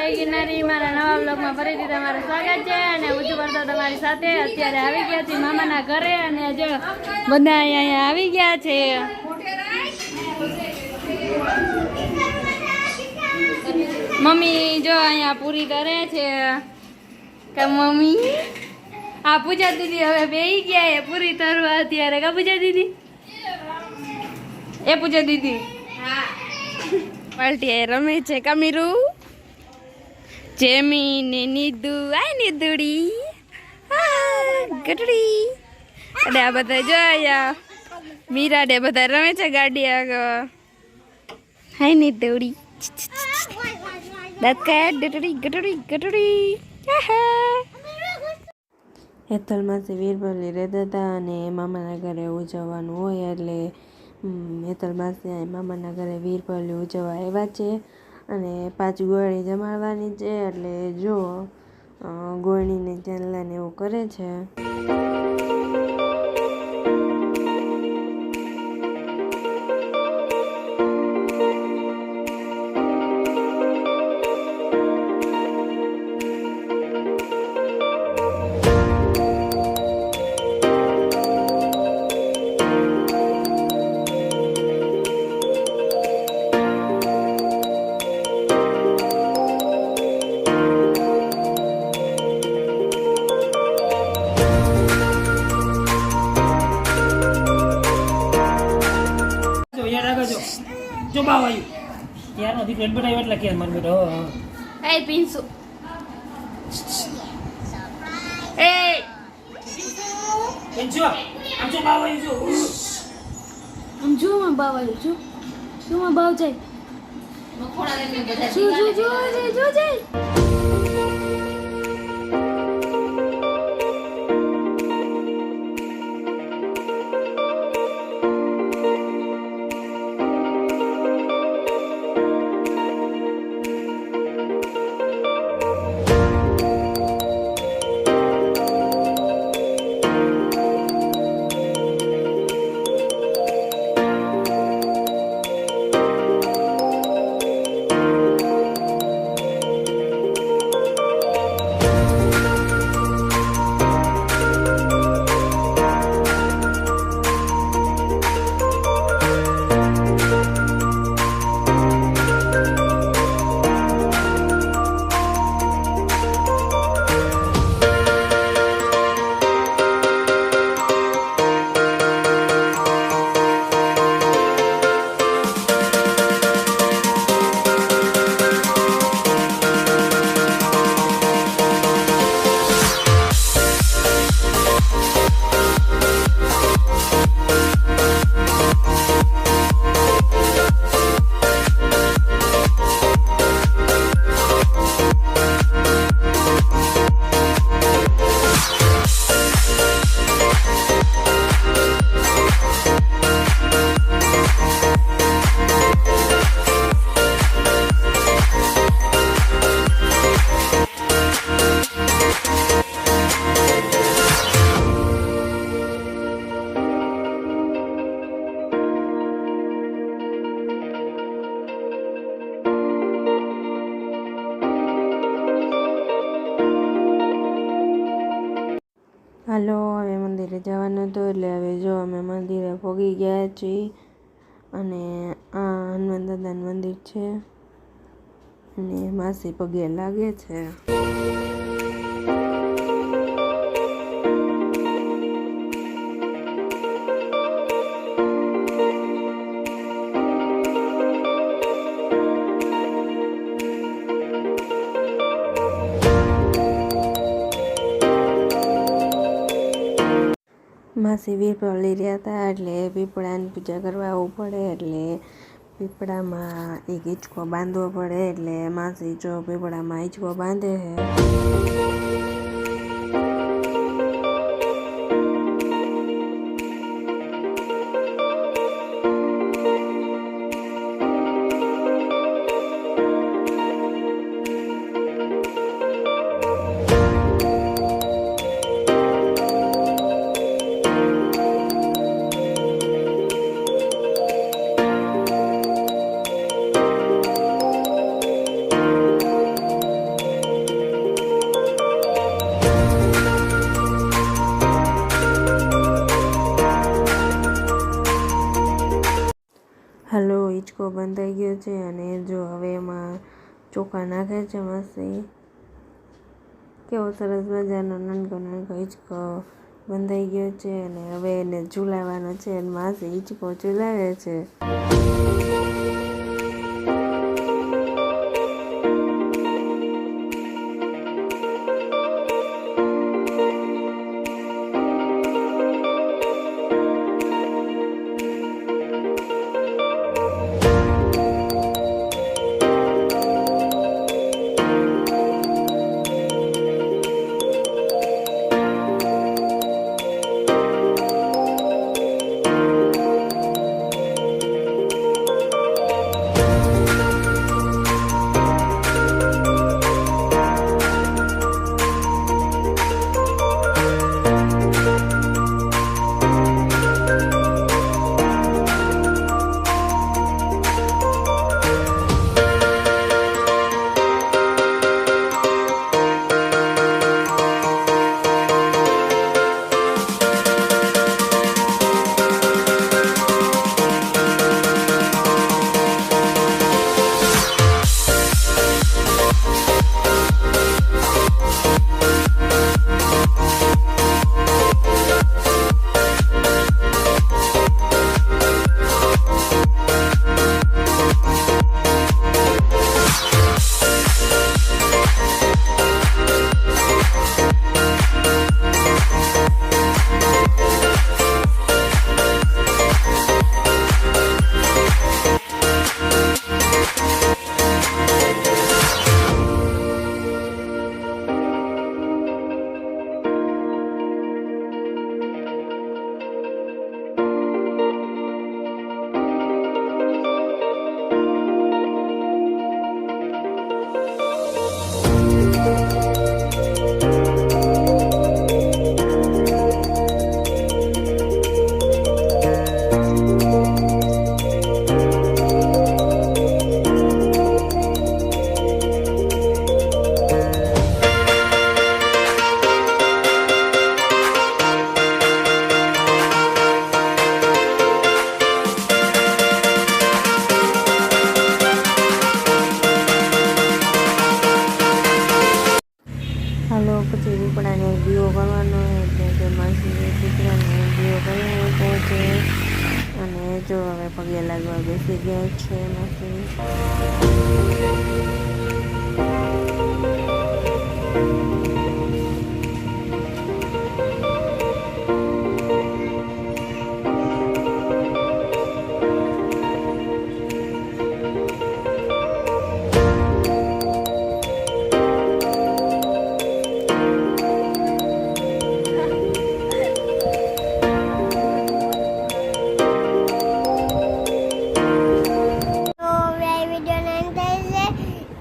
જય ગિરનારી મારા નવા બ્લોગમાં ફરીથી તમારું સ્વાગત છે અને ઊંચું કરતો તમારી સાથે અત્યારે આવી ગયા છે મામાના ઘરે અને જો બધા અહીંયા આવી ગયા છે મમ્મી જો અહીંયા પૂરી કરે છે કે મમ્મી આ પૂજા દીદી હવે બેહી ગયા એ પૂરી તરવા અત્યારે કા પૂજા દીદી એ પૂજા દીદી હા પાલટી રમે છે કમીરુ જેમી ને નીદુ આય નીદુડી હા ગટડી અને આ બધા જોયા મીરા ને બધા રમે છે ગાડી આગળ હાય નીદુડી દાંત કાઢ ગટડી ગટડી ગટડી હેતલમાંથી વીરપલ્લી રહેતા હતા અને મામાના ઘરે ઉજવવાનું હોય એટલે હેતલમાંથી મામાના ઘરે વીરપલ્લી ઉજવવા આવ્યા છે અને 5 ગોળી જમાડવાની છે એટલે જો ગોળીને ચાંદલાને એવું કરે છે. જો બાવાયું યાર નથી ફ્રેન્ડ બનાવ્યો એટલે કે માર બેટો એ પિન્સુ એ પિન્સુ આમ જો બાવાયું જો આમ જો માં બાવાયું જો શું માં બાવ જાય મખોડા લઈને બધા જો જાય હાલો હવે મંદિરે જવાનું હતું એટલે હવે જો અમે મંદિરે પહોંચી ગયા છીએ અને આ હનુમાન દાદાનું મંદિર છે અને માસી પગે લાગે છે. માસી વીરપલ્લી રહ્યા હતા એટલે પીપળાની પૂજા કરવા આવવું પડે એટલે પીપળામાં એક હિંચકો બાંધવો પડે એટલે માસી જો પીપળામાં હિંચકો બાંધે છે. હાલો હિંચકો બંધાઈ ગયો છે અને જો હવે એમાં ચોખા નાખે છે માસી. કેવો સરસ મજાનો નાનકો નાનકો હિંચકો બંધાઈ ગયો છે અને હવે એને ઝૂલાવવાનો છે અને માસી હિંચકો ઝૂલાવે છે. હાલો પછી દીપડાને દીવો કરવાનો એટલે કે માસી દીપડાને દીવો કરી મૂક્યો છે અને જો હવે પગે લાગવા બેસી ગયા છે માસી.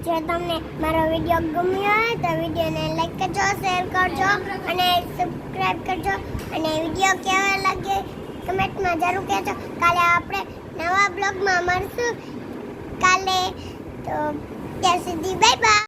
જો તમને મારો વિડીયો ગમ્યો હોય તો વિડીયોને લાઈક કરજો, શેર કરજો અને સબસ્ક્રાઇબ કરજો અને વિડીયો કેવો લાગે કમેન્ટમાં જરૂર કહેજો. કાલે આપણે નવા બ્લોગમાં મળશું કાલે, તો ત્યાં સુધી બાય બાય.